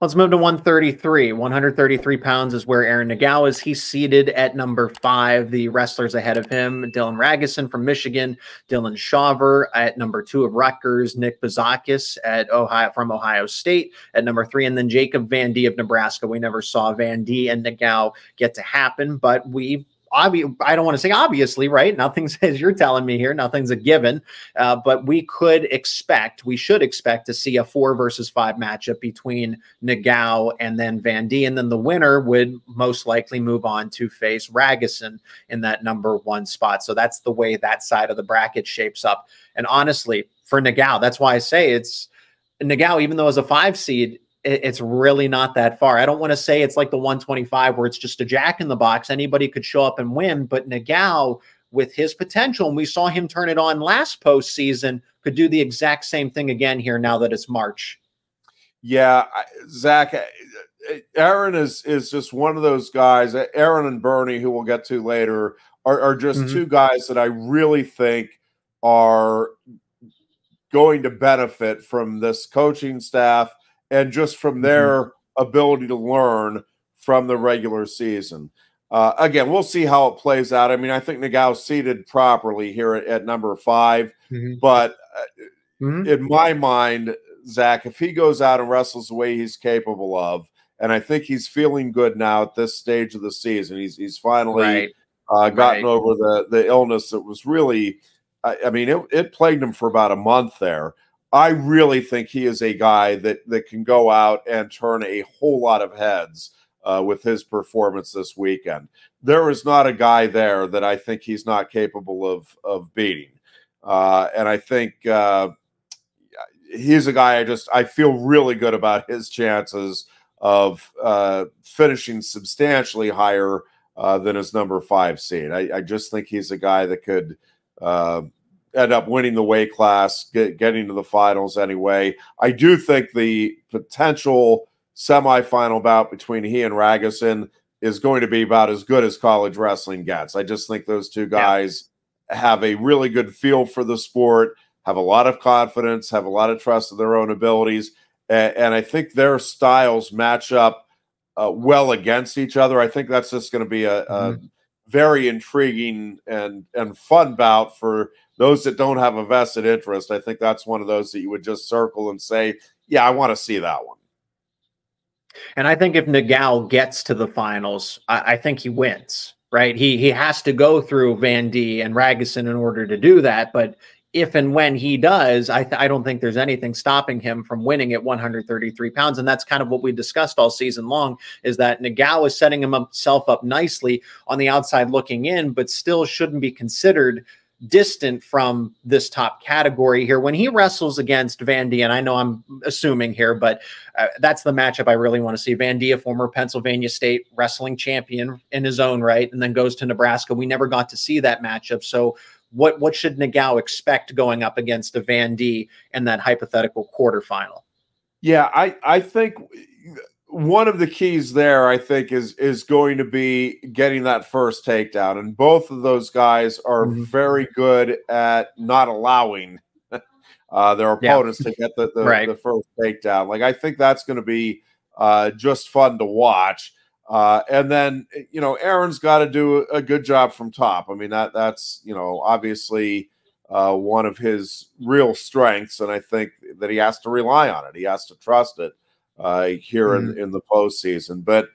Let's move to 133. 133 pounds is where Aaron Nagao is. He's seated at number 5. The wrestlers ahead of him: Dylan Ragusin from Michigan, Dylan Shaver at number 2 of Rutgers, Nick Bazakis from Ohio State at number 3, and then Jacob Van D of Nebraska. We never saw Van D and Nagao get to happen, but I don't want to say obviously, right? Nothing's, as you're telling me here, nothing's a given. But we should expect to see a 4 versus 5 matchup between Nagao and then Van D. And then the winner would most likely move on to face Ragusin in that number 1 spot. So that's the way that side of the bracket shapes up. And honestly, for Nagao, that's why I say it's Nagao, even though as a 5 seed, it's really not that far. I don't want to say it's like the 125 where it's just a jack in the box. Anybody could show up and win, but Nagao, with his potential, and we saw him turn it on last postseason, could do the exact same thing again here now that it's March. Yeah, Zach, Aaron is just one of those guys. Aaron and Bernie, who we'll get to later, are just two guys that I really think are going to benefit from this coaching staff and just from their ability to learn from the regular season. Again, we'll see how it plays out. I mean, I think Nagao's seated properly here at number 5. But in my mind, Zach, if he goes out and wrestles the way he's capable of, and I think he's feeling good now at this stage of the season, he's finally gotten over the illness that was really, I mean, it plagued him for about a month there. I really think he is a guy that can go out and turn a whole lot of heads with his performance this weekend. There is not a guy there that I think he's not capable of beating. And I think he's a guy I feel really good about his chances of finishing substantially higher than his number 5 seed. I just think he's a guy that could end up winning the weight class, getting to the finals anyway. I do think the potential semifinal bout between he and Ragusin is going to be about as good as college wrestling gets. I just think those two guys have a really good feel for the sport, have a lot of confidence, have a lot of trust in their own abilities, and I think their styles match up well against each other. I think that's just going to be a very intriguing and fun bout for those that don't have a vested interest. I think that's one of those that you would just circle and say, yeah, I want to see that one. And I think if Nagao gets to the finals, I think he wins, right? He has to go through Van D and Ragusin in order to do that. But if and when he does, I don't think there's anything stopping him from winning at 133 pounds. And that's kind of what we discussed all season long, is that Nagao is setting himself up nicely on the outside looking in, but still shouldn't be considered distant from this top category here when he wrestles against Van D. And I know I'm assuming here, but that's the matchup I really want to see. Van D, a former Pennsylvania State wrestling champion in his own right, and then goes to Nebraska. We never got to see that matchup. So what should Nagao expect going up against a Van D in that hypothetical quarterfinal? Yeah, I think one of the keys there, I think, is going to be getting that first takedown. And both of those guys are very good at not allowing their opponents to get the first takedown. Like, I think that's going to be just fun to watch. And then, you know, Aaron's got to do a good job from top. I mean, that's, you know, obviously one of his real strengths. And I think that he has to rely on it. He has to trust it here in the postseason. But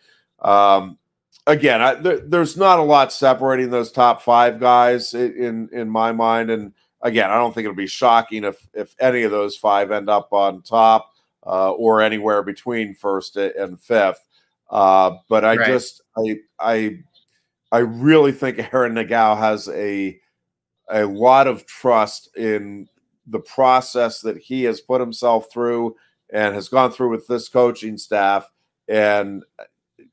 again, there's not a lot separating those top 5 guys in my mind. And again, I don't think it'll be shocking if any of those 5 end up on top or anywhere between first and fifth. But I really think Aaron Nagao has a lot of trust in the process that he has put himself through and has gone through with this coaching staff. And,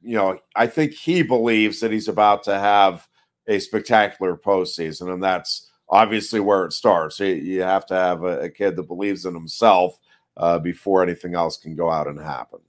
you know, I think he believes that he's about to have a spectacular postseason. And that's obviously where it starts. You have to have a kid that believes in himself before anything else can go out and happen.